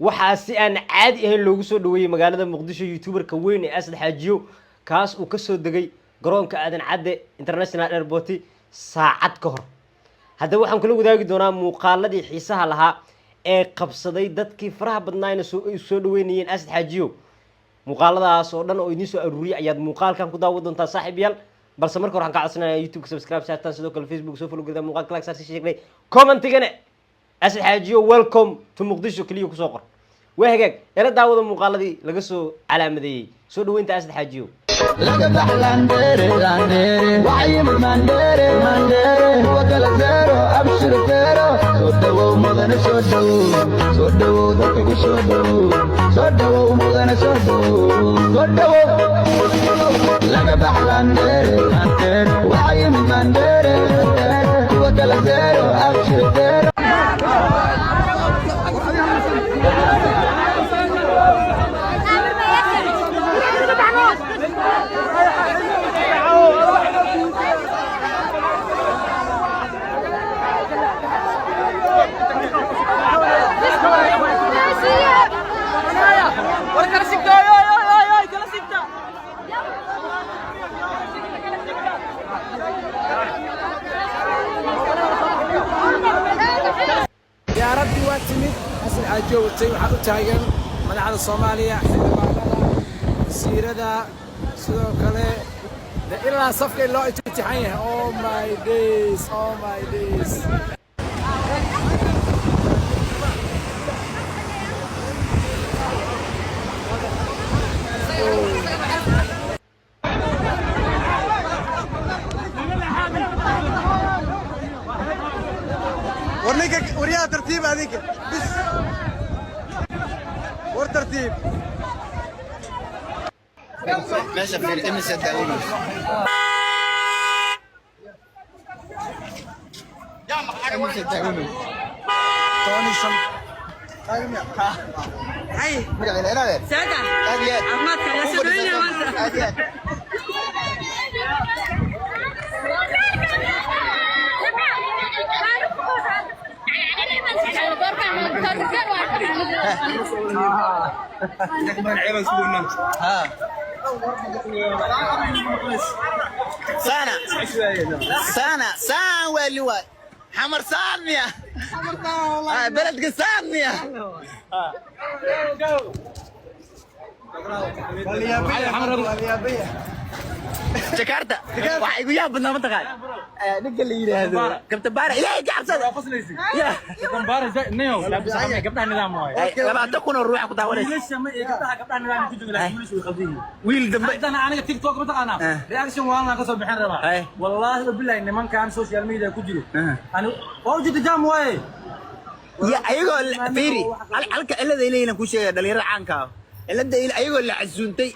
waxaa si aan caadi ahayn loogu soo dhaweeyay magaalada Muqdisho YouTuber-ka weyn ee Asad Xaajiyo kaas uu ka soo degay garoonka Aadan Cadde International Airport saacad ka hor. Hadda waxaan kula wadaagi doonaa muuqaaladii xiisaha lahaa ee qabsaday dadkii faraha badnaayna soo dhaweynayeen Asad Xaajiyo. muuqaaladaas oo dhan oo idin soo aruuriyay ayaad muuqaalkan ku daawan doontaa saaxiibayaal. balse marka waxaan ka codsanayaa YouTube subscribe saartaan sidoo kale Facebook soo follow garida muuqaalka like saarsi sheegnay comment-igana Asad Xaajiyo welcome to Muqdisho kaliya ku soo qor. waa hagaag ila daawada muuqaaladii laga soo calaamadeeyay soo dhaweynta Asad Xaajiyo. laga baxlan dheere waxay mandere wada zero abshir zero soo dhawow mudana soo dhawow dadka ku soo dhawow mudana soo dhawow laga baxlan dheere waxay mandere wada zero abshir zero diyaaradii waa timid Asad Xaajiyo watay waxaa u taagan madaxda Soomaaliya wasiirada sidoo kale ilaa safka loo imtixaan yahay oh my days وريها ترتيب هذيك بس ور ترتيب ماشي في الامس الدولي يا امس الدولي توني شم هاي سادة عمات يا سدويني وانت سنة واللواء حمر صارنيا بلد قصارنيا واليابية جاكرتا waxay igu yaab badnaa mataqaan ninka la yiraahdo kabta baara ilaahay jacabsada ya kabta baara neeyo labsan kabta nidaam waay labaatan kun ruux ku daawanaysa leesha ma kabta nidaam ku jooga laakiin wiilashu qaldiin wiil dambe hadana aniga TikTok ma taqaana reaction waan ka soo bixin rabaa wallahi billahi nimankan social media ku jiro ani oo jida jaam waay ya ayagoo fiiri halka ilada ilayna ku sheegay dhalinyarada caanka ilada ayagoo la casuuntay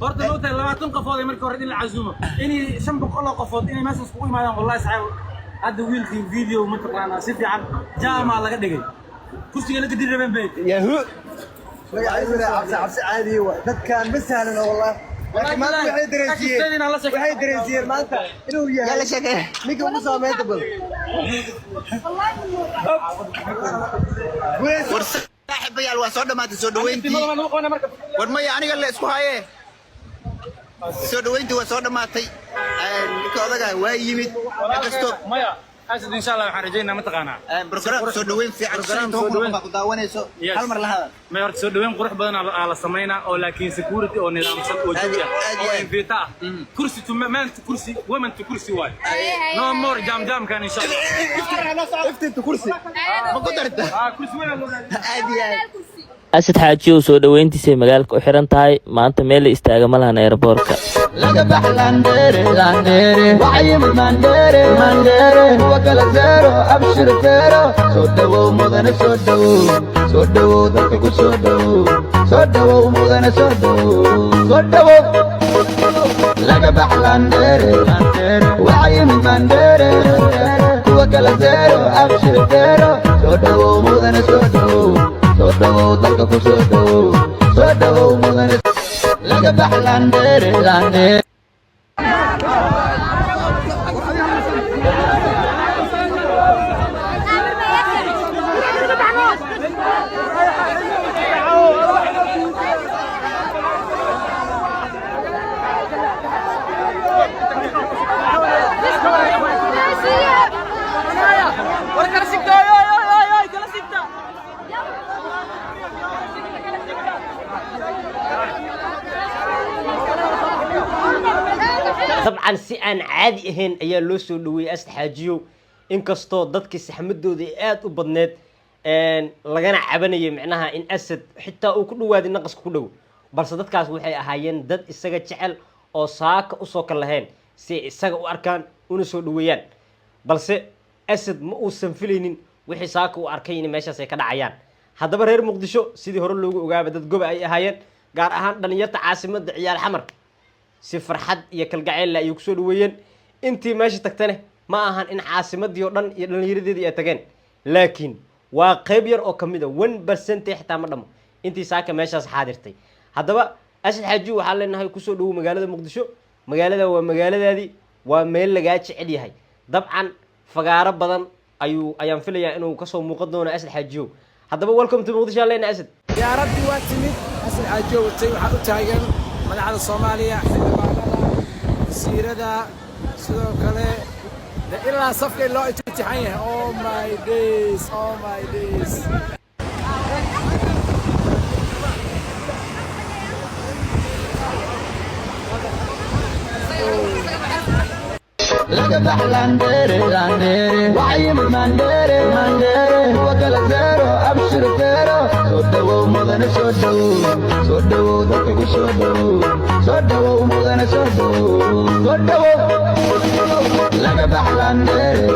horta loo tahay 20 qofood ay markii hore in la casuumo inay 500 qofood inay meesha isku imaadaan wallahi saxay hadda wiilkii video ma taqaana si fiican jaama laga dhigay kursiga laga dirabeen bay yahu عبس عادي dadkan masaalan wallahi laakiin ma waxay dareesiyeen maanta inuu yahay la sheegay ninka ugu saameynta badan saaxiibayaal waa soo dhamaatay soo dhaweyntii war ma aniga la isku haye soo dhaweyntii waa soo dhamaatay ninka odaga waa yimid kasto maya أسد إن شاء الله حرجينا متقنا. بركرة سودوين في عشرين توم كداوني سو هل مرة هذا. ما يرد سودوين قرح بدنا على سمينا أو لكن سكورتي أو نظام سد وجوية أو إنفيتا. كرسي ما أنت كرسي وما أنت كرسي واي. نو مور جام كان إن شاء الله. افتح كرسي. ما قدرت. كرسي وين عادي. Asad Xaajiyo soo dhaweyntiisa magaalka u xiran tahay maanta meel istaaga ma lahan airport-ka laga baxlan dheere waxay mandere wada zero abshir zero soo dhawow mudana soo dhawow dadka ku soo dhawow mudana soo dhawow laga baxlan dheere waxay mandere wada zero abshir zero soo dhawow mudana soo dhawow dadka ku soo dhawow mudana laga baxlan dheere طبعا si aan caadi ahayn ayaa loo soo dhaweeyay Asad Xaajiyo inkastoo dadkii saxmadooda aad u badneed lagana cabanayay macnaha in Asad xitaa uu ku dhawaaday naqaska ku dhow balse dadkaas waxay ahaayeen dad isaga jecel oo saaka u soo kalahayn si isaga u arkaan una soo dhaweeyaan balse Asad ma uusan filaynin wixii saaka u arkay in meeshaas ay ka dhacayaan haddaba reer Muqdisho sidii hore loogu ogaaba dad gob ay ahaayeen gaar ahaan dhalinyarta caasimadda ciyaal xamar si farxad iyo kalgacayl ay ku soo dhaweeyeen intii meesha tagtane ma ahan in caasimadii oo dhan iyo dhalinyaradeedii ay tageen laakiin waa qayb yar oo kamid ah 1% xitaa ma dhamo intii saaka meeshaas xaadirtay haddaba Asad Xaaji waxa leenahay ku soo dhawo magaalada Muqdisho magaalada waa magaaladaadii waa meel laga jecel yahay dabcan fagaaro badan ayaan filayaa inuu ka soo muuqan doono Asad Xaaji haddaba welcome to Muqdisho leenahay Asad يا ربي واتمد أسد حاجة وتي وحاط تاجر ملعب الصومالية سيرة سلو كله إلا صفقة اللي تتحيه oh my days لقد لانديري وعيم مانديري وكل زيرو ابشر فيرو سودو مدن سودو دكك سودو مدن سودو لقد لانديري